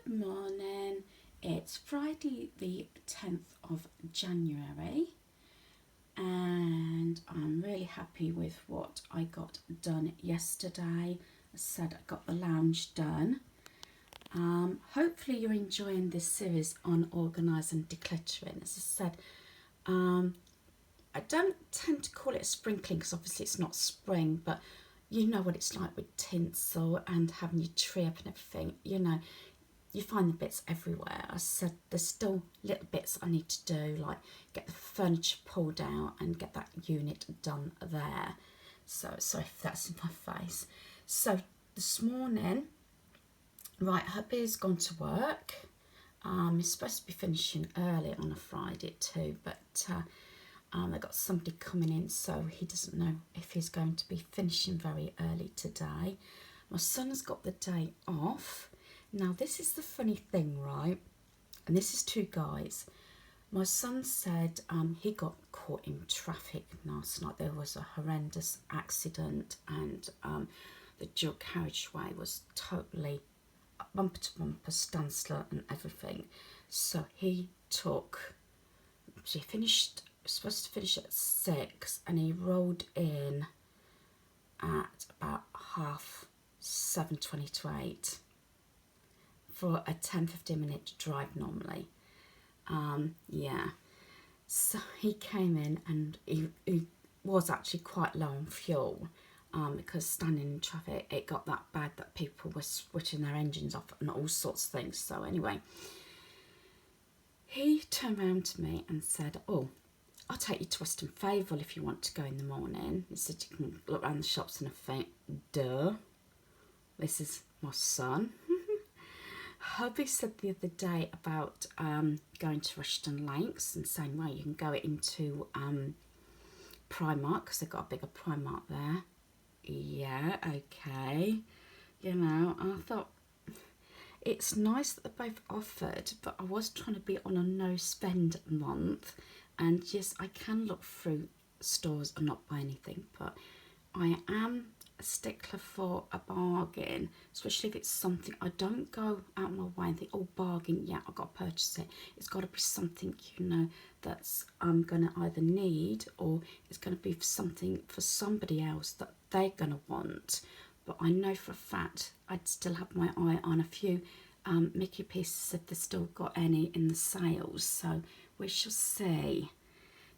morning. It's Friday the 10th of January and I'm really happy with what I got done yesterday. I said I got the lounge done. Hopefully you're enjoying this series on organising and decluttering. As I said, I don't tend to call it a sprinkling because obviously it's not spring, but you know what it's like with tinsel and having your tree up and everything, you know. You find the bits everywhere. I said there's still little bits I need to do, like get the furniture pulled out and get that unit done there. So sorry if that's in my face. So this morning, right, hubby's gone to work. He's supposed to be finishing early on a Friday too, but I got somebody coming in, so he doesn't know if he's going to be finishing very early today. My son's got the day off. Now, this is the funny thing, right? And this is two guys. My son said he got caught in traffic last night. There was a horrendous accident and the dual carriageway was totally bumper to bumper, standstill and everything. So he finished, supposed to finish at 6 and he rolled in at about 7:20 to 8. For a 10-15 minute drive normally. Yeah, so he came in and he was actually quite low on fuel because standing in traffic it got that bad that people were switching their engines off and all sorts of things. So anyway, he turned around to me and said, "Oh, I'll take you to Western Fayville if you want to go in the morning." He said you can look around the shops, and I think, duh, this is my son. Hubby said the other day about going to Rushton Lakes and saying, well, you can go into Primark because they've got a bigger Primark there. Yeah, okay. You know, I thought it's nice that they both offered, but I was trying to be on a no-spend month. And yes, I can look through stores and not buy anything, but I am a stickler for a bargain, especially if it's something I don't go out my way and think, oh, bargain, yeah, I've got to purchase it. It's got to be something, you know, that's I'm going to either need or it's going to be something for somebody else that they're going to want. But I know for a fact I'd still have my eye on a few Mickey pieces if they've still got any in the sales. So we shall see.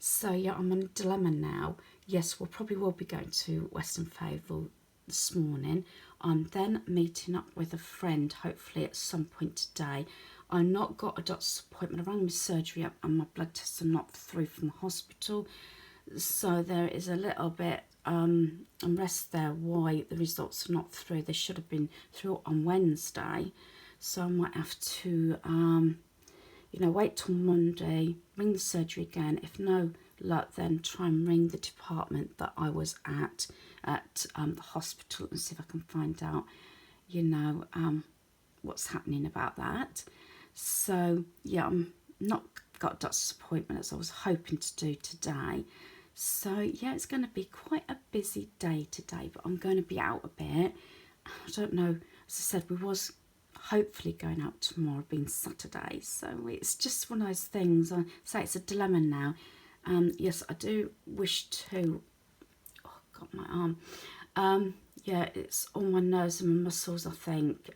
So yeah, I'm in a dilemma now. Yes, we'll probably will be going to Western Fayville this morning. I'm then meeting up with a friend, hopefully at some point today. I've not got a doctor's appointment. I rang my surgery up and my blood tests are not through from the hospital. So there is a little bit unrest there why the results are not through. They should have been through on Wednesday. So I might have to you know, wait till Monday, ring the surgery again. If no luck, then try and ring the department that I was at the hospital and see if I can find out, you know, what's happening about that. So, yeah, I'm not got a doctor's appointment as I was hoping to do today. So, yeah, it's going to be quite a busy day today, but I'm going to be out a bit. I don't know, as I said, we was hopefully going out tomorrow being Saturday, so it's just one of those things. I say it's a dilemma now. Yes, I do wish to, oh god, my arm, yeah, it's all my nerves and my muscles, I think,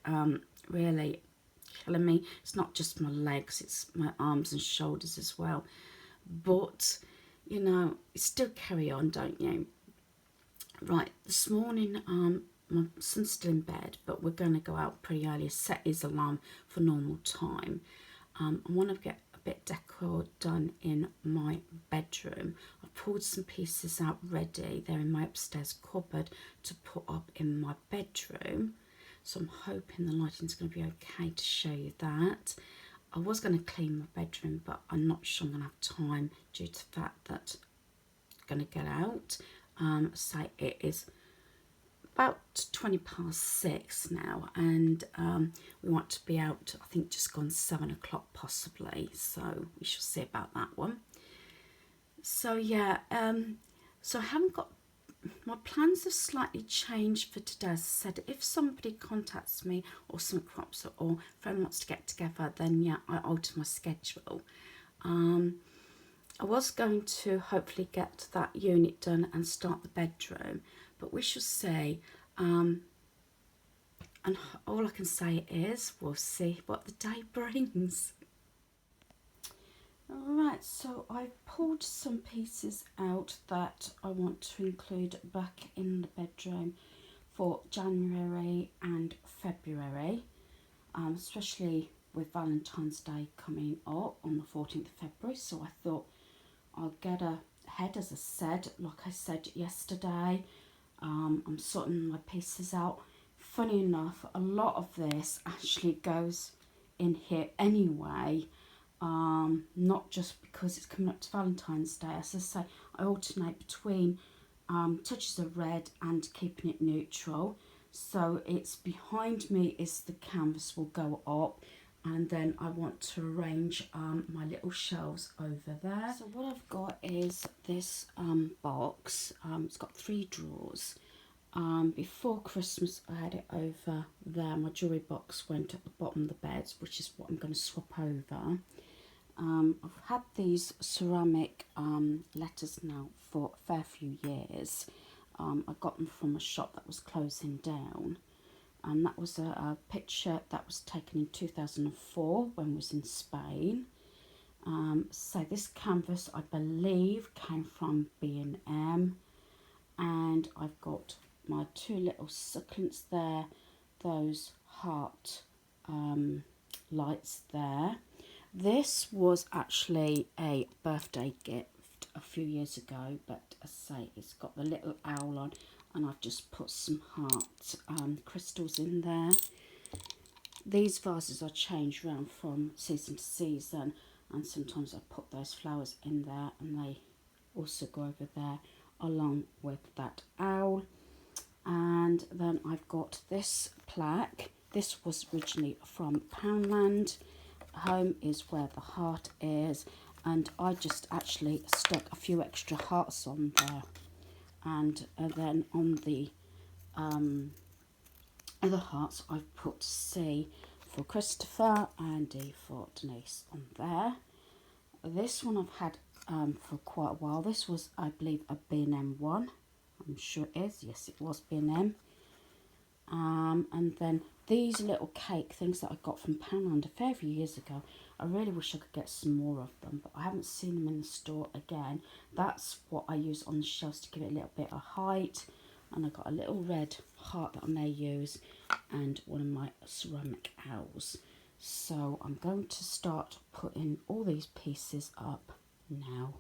really killing me. It's not just my legs, it's my arms and shoulders as well, but you know, you still carry on, don't you? Right, this morning my son's still in bed, but we're going to go out pretty early. Set his alarm for normal time. I want to get a bit decor done in my bedroom. I've pulled some pieces out ready. They're in my upstairs cupboard to put up in my bedroom. So I'm hoping the lighting's going to be okay to show you that. I was going to clean my bedroom, but I'm not sure I'm going to have time due to the fact that I'm going to get out. Say it is about 6:20 now, and we want to be out, I think just gone 7 o'clock possibly, so we shall see about that one. So yeah, so I haven't got my plans have slightly changed for today. As I said, if somebody contacts me or something crops up or a friend wants to get together, then yeah, I alter my schedule. I was going to hopefully get that unit done and start the bedroom, but we shall see. And all I can say is we'll see what the day brings. Alright, so I've pulled some pieces out that I want to include back in the bedroom for January and February, especially with Valentine's Day coming up on the 14th of February. So I thought I'll get ahead, as I said, like I said yesterday. I'm sorting my pieces out. Funny enough, a lot of this actually goes in here anyway. Not just because it's coming up to Valentine's Day. As I say, I alternate between touches of red and keeping it neutral. So it's behind me is the canvas will go up, and then I want to arrange my little shelves over there. So what I've got is this box. It's got 3 drawers. Before Christmas I had it over there. My jewellery box went at the bottom of the bed, which is what I'm going to swap over. I've had these ceramic letters now for a fair few years. I got them from a shop that was closing down, and that was a picture that was taken in 2004 when I was in Spain. So this canvas, I believe, came from B&M, and I've got my 2 little succulents there, those heart lights there. This was actually a birthday gift a few years ago, but as I say, it's got the little owl on, and I've just put some heart crystals in there. These vases I change around from season to season, and sometimes I put those flowers in there, and they also go over there along with that owl. And then I've got this plaque. This was originally from Poundland. Home is where the heart is, and I just actually stuck a few extra hearts on there, and then on the other hearts I've put C for Christopher and D for Denise on there. This one I've had for quite a while. This was, I believe, a B&M one. I'm sure it is. Yes, it was B&M. And then these little cake things that I got from Poundland a fair few years ago. I really wish I could get some more of them, but I haven't seen them in the store again. That's what I use on the shelves to give it a little bit of height. And I got a little red heart that I may use, and one of my ceramic owls. So I'm going to start putting all these pieces up now.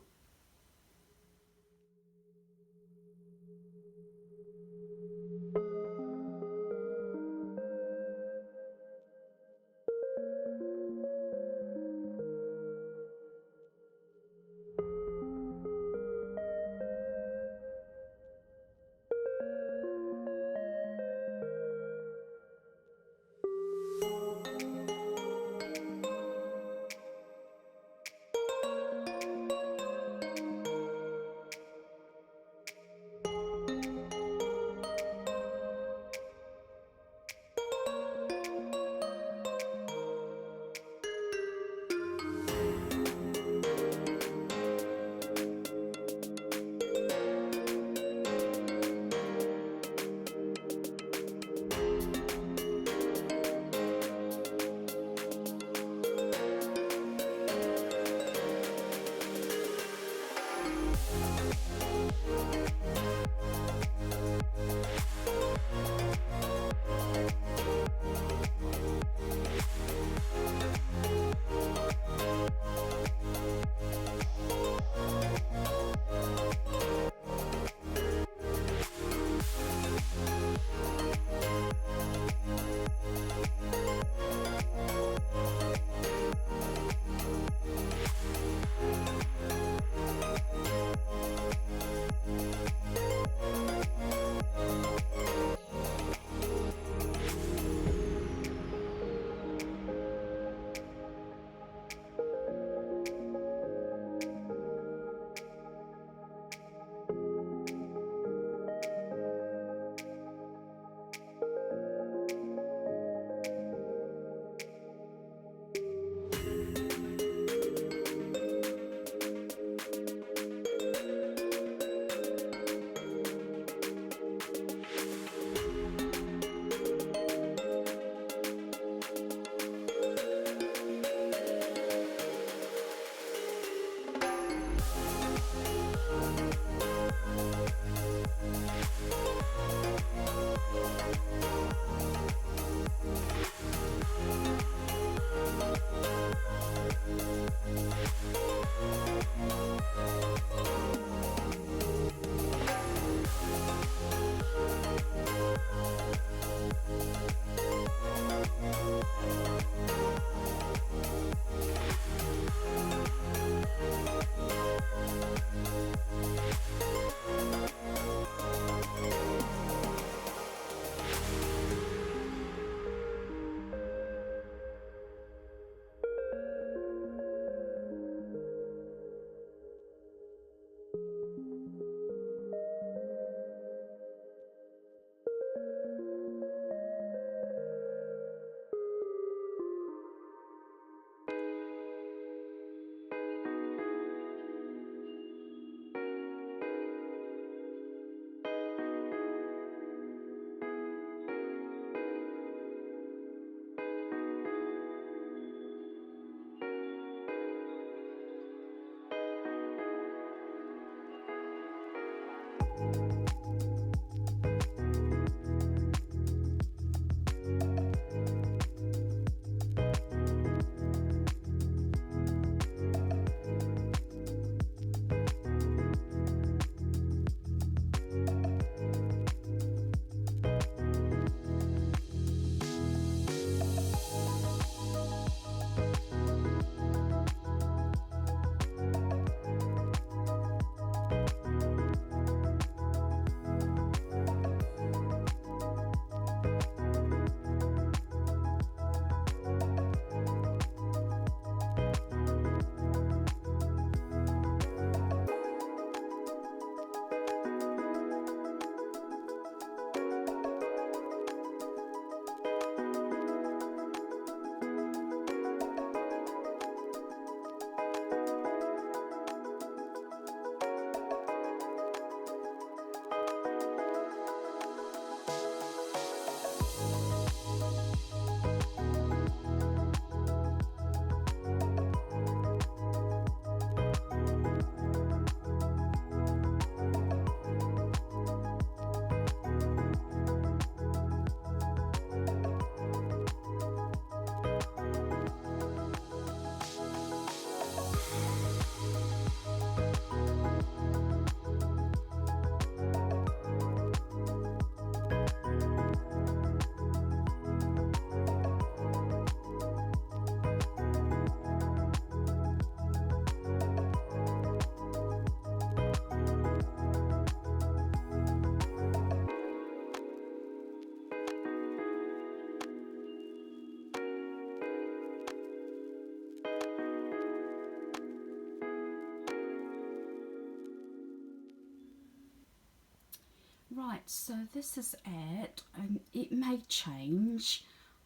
so this is it, and it may change,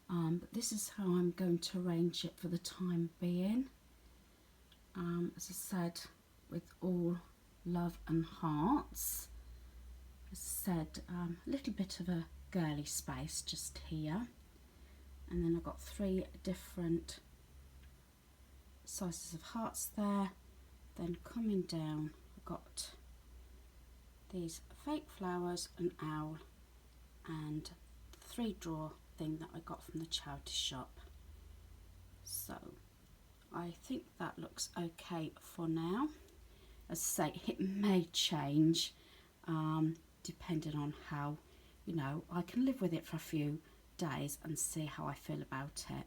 but this is how I'm going to arrange it for the time being. As I said, with all love and hearts. As I said, a little bit of a girly space just here, and then I've got 3 different sizes of hearts there. Then coming down, I've got these fake flowers, an owl, and 3 drawer thing that I got from the charity shop. So I think that looks okay for now. As I say, it may change depending on how, you know, I can live with it for a few days and see how I feel about it.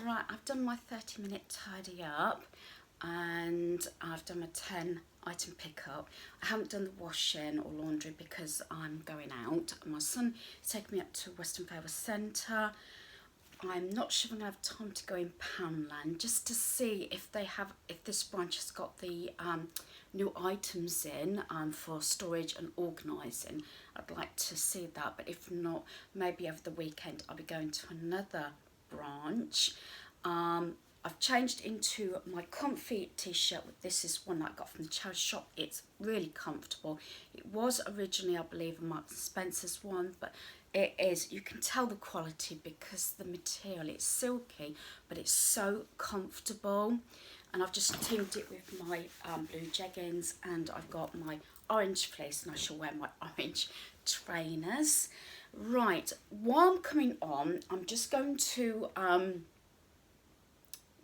Right, I've done my 30-minute tidy up, and I've done my 10 item pickup. I haven't done the washing or laundry because I'm going out. My son is taking me up to Western Favour Centre. I'm not sure if I'm going to have time to go in Poundland just to see if this branch has got the new items in for storage and organising. I'd like to see that, but if not, maybe over the weekend I'll be going to another branch. I've changed into my comfy t-shirt. This is one that I got from the charity shop. It's really comfortable. It was originally, I believe, a Marks and Spencer's one, but it is, you can tell the quality because the material, it's silky, but it's so comfortable. And I've just teamed it with my blue jeggings, and I've got my orange fleece, and I shall wear my orange trainers. Right, while I'm coming on, I'm just going to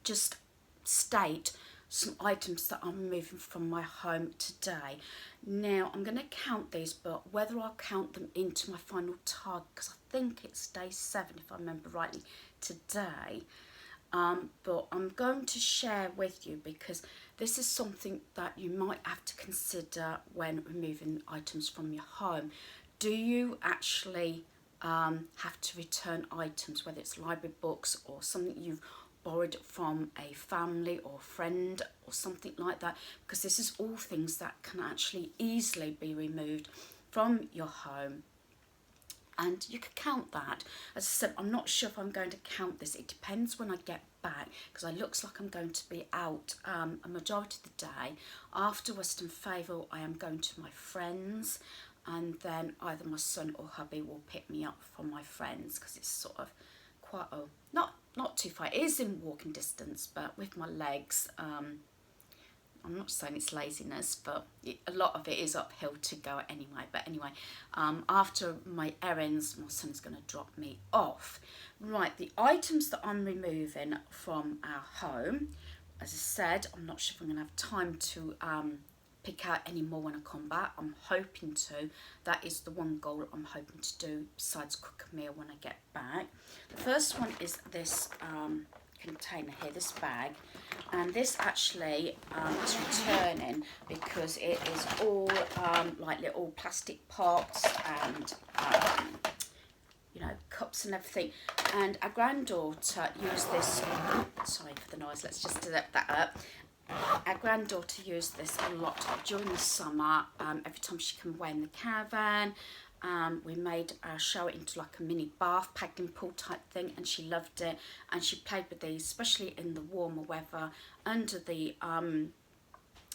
just state some items that I'm removing from my home today. Now, I'm going to count these, but whether I'll count them into my final target, because I think it's day 7, if I remember rightly, today. But I'm going to share with you because this is something that you might have to consider when removing items from your home. Do you actually have to return items, whether it's library books or something you've borrowed from a family or friend or something like that? Because this is all things that can actually easily be removed from your home, and you could count that. As I said, I'm not sure if I'm going to count this. It depends when I get back, because it looks like I'm going to be out a majority of the day. After Western Favour, I am going to my friends, and then either my son or hubby will pick me up from my friends, because it's sort of quite not too far. It is in walking distance, but with my legs, I'm not saying it's laziness, but a lot of it is uphill to go anyway. But anyway, after my errands, my son's going to drop me off. Right, the items that I'm removing from our home, as I said, I'm not sure if I'm going to have time to pick out any more when I come back. I'm hoping to. That is the one goal I'm hoping to do, besides cook a meal when I get back. The first one is this container here, this bag, and this actually is returning because it is all like little plastic pots and you know, cups and everything. And our granddaughter used this, sorry for the noise, let's just do that up. Our granddaughter used this a lot during the summer, every time she came away in the caravan. We made our shower into like a mini bath, paddling pool type thing, and she loved it. And she played with these, especially in the warmer weather, under the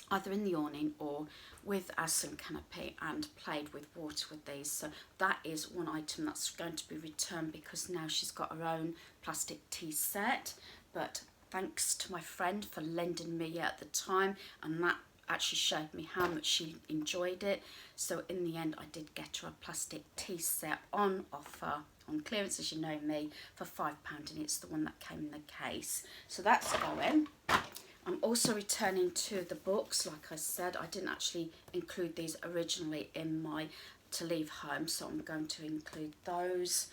either in the awning or with our sun canopy, and played with water with these. So that is one item that's going to be returned because now she's got her own plastic tea set. But thanks to my friend for lending me at the time, and that actually showed me how much she enjoyed it. So in the end I did get her a plastic tea set on offer, on clearance, as you know me, for £5, and it's the one that came in the case. So that's going. I'm also returning to the books. Like I said, I didn't actually include these originally in my to leave home, so I'm going to include those.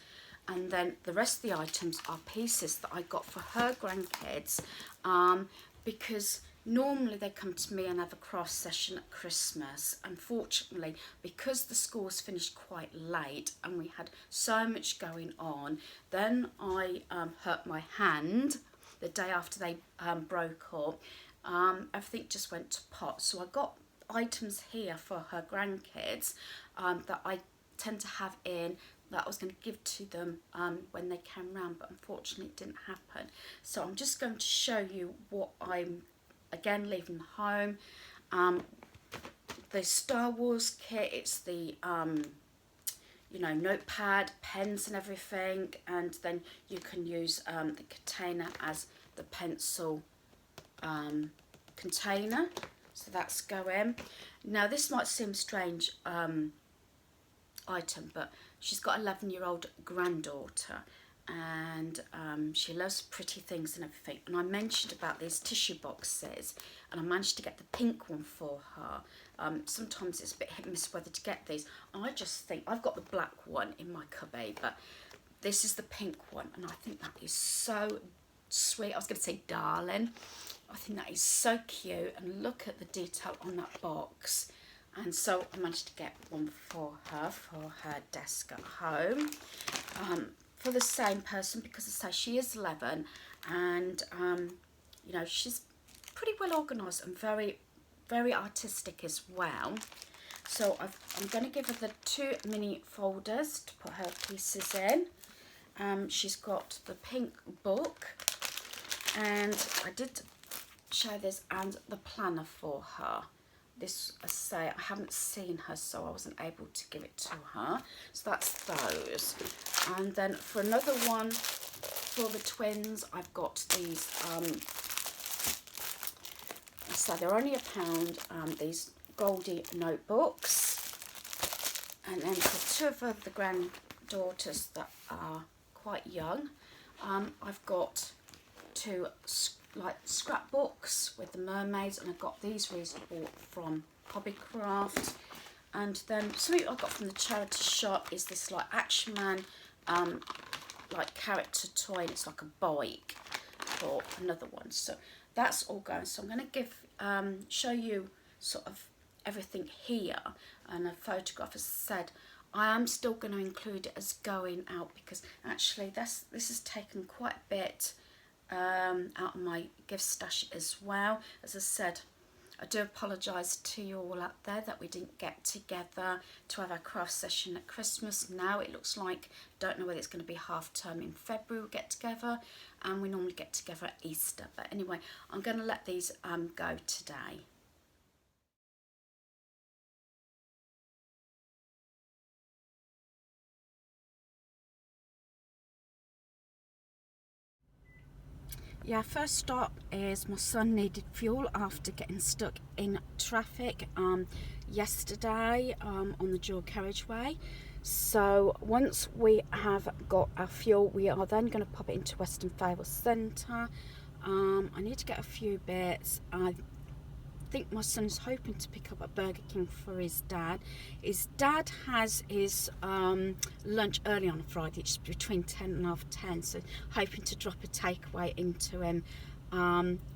And then the rest of the items are pieces that I got for her grandkids, because normally they come to me and have a craft session at Christmas. Unfortunately, because the schools finished quite late and we had so much going on, then I hurt my hand the day after they broke up. Everything just went to pot. So I got items here for her grandkids that I tend to have in, that I was going to give to them when they came round, but unfortunately it didn't happen. So I'm just going to show you what I'm again leaving home. The Star Wars kit, it's the you know, notepad, pens and everything, and then you can use the container as the pencil container. So that's going. Now this might seem a strange item, but she's got an 11-year-old granddaughter, and she loves pretty things and everything. And I mentioned about these tissue boxes, and I managed to get the pink one for her. Sometimes it's a bit hit and miss whether to get these. I just think I've got the black one in my cubby, but this is the pink one, and I think that is so sweet. I was going to say darling. I think that is so cute, and look at the detail on that box. And so I managed to get one for her desk at home, for the same person, because I say she is 11, and you know, she's pretty well organised and very, very artistic as well. So I'm going to give her the 2 mini folders to put her pieces in. She's got the pink book, and I did show this, and the planner for her. This, I say, I haven't seen her, so I wasn't able to give it to her. So that's those. And then for another one for the twins, I've got these, so they're only £1, these Goldie notebooks. And then for 2 of the granddaughters that are quite young, I've got 2 like scrapbooks with the mermaids, and I got these reasonable from Hobbycraft. And then something I got from the charity shop is this like Action Man like character toy, and it's like a bike for another one. So that's all going. So I'm going to give show you sort of everything here, and a photograph. As I said, I am still going to include it as going out, because actually this has taken quite a bit out of my gift stash as well. As I said, I do apologise to you all out there that we didn't get together to have our craft session at Christmas. Now it looks like, don't know whether it's going to be half term in February we'll get together, and we normally get together at Easter. But anyway, I'm going to let these go today. Yeah, first stop is my son needed fuel after getting stuck in traffic yesterday on the dual carriageway. So once we have got our fuel, we are then going to pop it into Western Fable Centre. I need to get a few bits. I think my son's hoping to pick up a Burger King for his dad. His dad has his lunch early on a Friday, it's between 10 and half 10, so hoping to drop a takeaway into him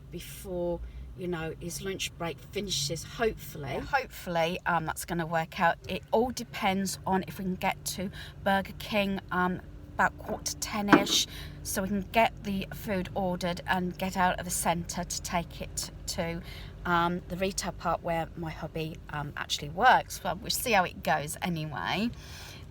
before, you know, his lunch break finishes, hopefully. Hopefully that's going to work out. It all depends on if we can get to Burger King about 9:45ish, so we can get the food ordered and get out of the centre to take it to the retail part where my hubby actually works. Well, we'll see how it goes anyway.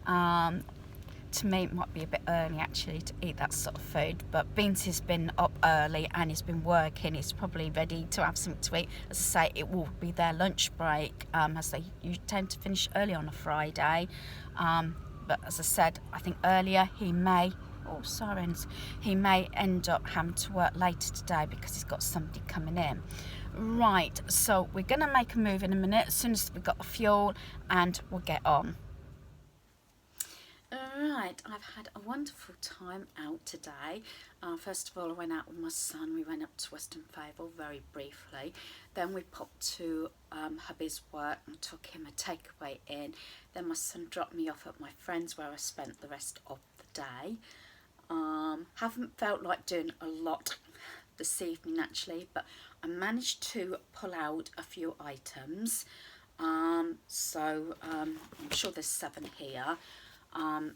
To me it might be a bit early actually to eat that sort of food, but Beans has been up early and he's been working. He's probably ready to have something to eat. As I say, it will be their lunch break, as you tend to finish early on a Friday, but as I said, I think earlier he may he may end up having to work later today because he's got somebody coming in. Right, so we're going to make a move in a minute as soon as we've got the fuel, and we'll get on. Alright, I've had a wonderful time out today. First of all, I went out with my son. We went up to Western Fable very briefly. Then we popped to hubby's work and took him a takeaway in. Then my son dropped me off at my friend's where I spent the rest of the day. Haven't felt like doing a lot this evening actually, but I managed to pull out a few items. I'm sure there's 7 here.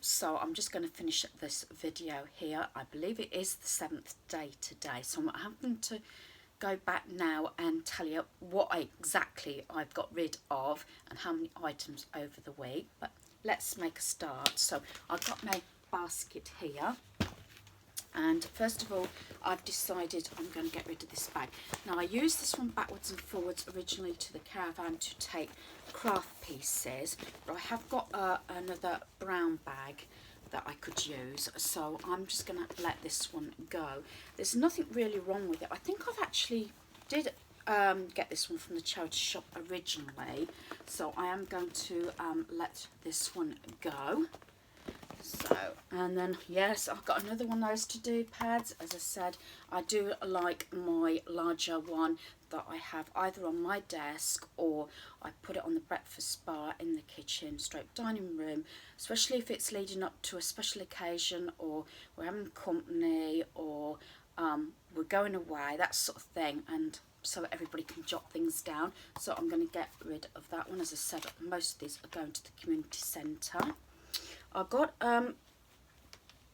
So I'm just going to finish this video here. I believe it is the 7th day today, so I'm having to go back now and tell you what exactly I've got rid of and how many items over the week. But let's make a start. So I've got my basket here, and first of all I've decided I'm going to get rid of this bag. Now I used this one backwards and forwards originally to the caravan to take craft pieces, but I have got another brown bag that I could use, so I'm just going to let this one go. There's nothing really wrong with it. I think I've actually did get this one from the charity shop originally, so I am going to let this one go. So, and then yes, I've got another one of those to-do pads. As I said, I do like my larger one that I have either on my desk or I put it on the breakfast bar in the kitchen stroke dining room, especially if it's leading up to a special occasion or we're having company or we're going away, that sort of thing, and so everybody can jot things down. So I'm going to get rid of that one. As I said, most of these are going to the community centre. I've got a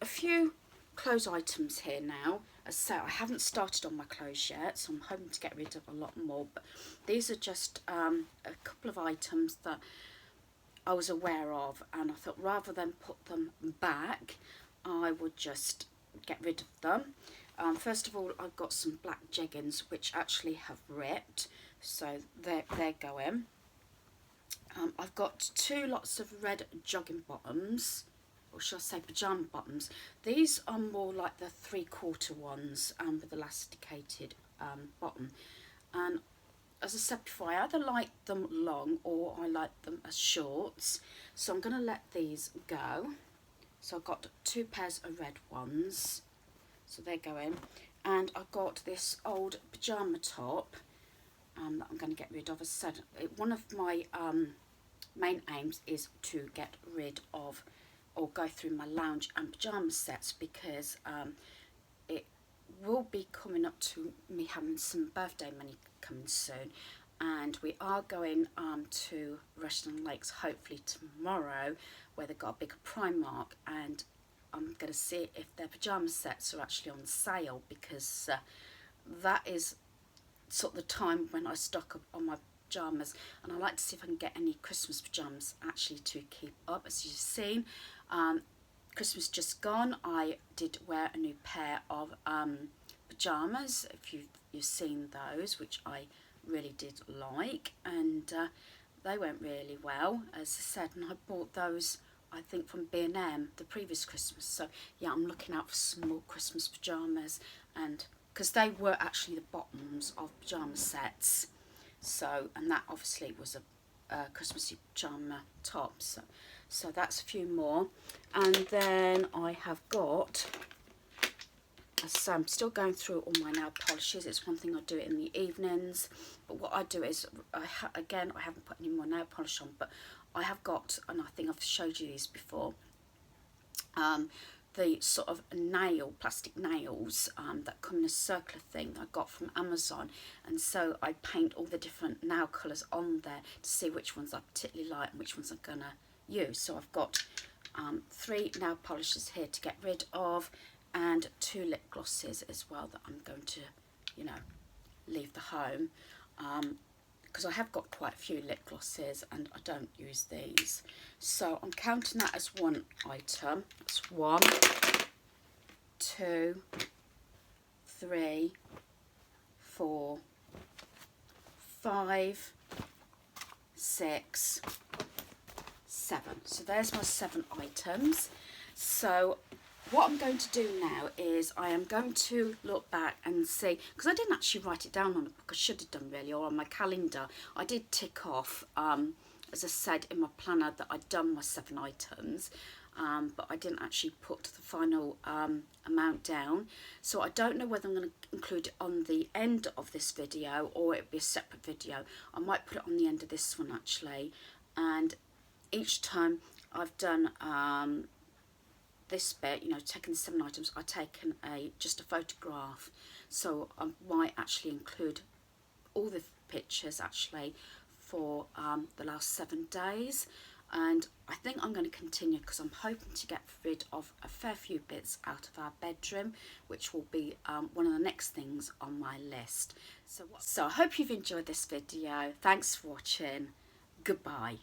few clothes items here now. As I say, I haven't started on my clothes yet, so I'm hoping to get rid of a lot more. But these are just a couple of items that I was aware of, and I thought rather than put them back, I would just get rid of them. First of all, I've got some black jeggings which actually have ripped, so they're going. I've got 2 lots of red jogging bottoms, or shall I say pyjama bottoms. These are more like the 3/4 ones with elasticated bottom. And as I said before, I either like them long or I like them as shorts. So I'm going to let these go. So I've got 2 pairs of red ones. So they're going. And I've got this old pyjama top that I'm going to get rid of. As I said, one of my main aims is to get rid of or go through my lounge and pyjama sets, because it will be coming up to me having some birthday money coming soon, and we are going to Rushden Lakes hopefully tomorrow, where they've got a bigger Primark, and I'm going to see if their pyjama sets are actually on sale, because that is sort of the time when I stock up on my pyjamas, and I like to see if I can get any Christmas pyjamas actually to keep up. As you've seen, Christmas just gone, I did wear a new pair of pyjamas, if you've seen those, which I really did like, and they went really well, as I said, and I bought those I think from B&M the previous Christmas. So yeah, I'm looking out for some more Christmas pyjamas, and because they were actually the bottoms of pyjama sets. So, and that obviously was a Christmassy pyjama top. So that's a few more. And then I have got, so I'm still going through all my nail polishes. It's one thing I do it in the evenings, but what I do is, again, I haven't put any more nail polish on, but I have got, and I think I've showed you these before, the sort of plastic nails that come in a circular thing that I got from Amazon, and so I paint all the different nail colours on there to see which ones I particularly like and which ones I'm going to use. So I've got 3 nail polishes here to get rid of, and 2 lip glosses as well that I'm going to, leave the home, because I have got quite a few lip glosses and I don't use these. So I'm counting that as one item. That's 1, 2, 3, 4, 5, 6, 7. So there's my 7 items. So what I'm going to do now is I am going to look back and see, because I didn't actually write it down on a book, I should have done really, or on my calendar. I did tick off, as I said in my planner, that I'd done my 7 items, but I didn't actually put the final amount down. So I don't know whether I'm going to include it on the end of this video or it'll be a separate video. I might put it on the end of this one actually, and each time I've done this bit, you know, taking the 7 items, I've taken just a photograph. So I might actually include all the pictures actually for the last 7 days. And I think I'm going to continue because I'm hoping to get rid of a fair few bits out of our bedroom, which will be one of the next things on my list. So I hope you've enjoyed this video. Thanks for watching. Goodbye.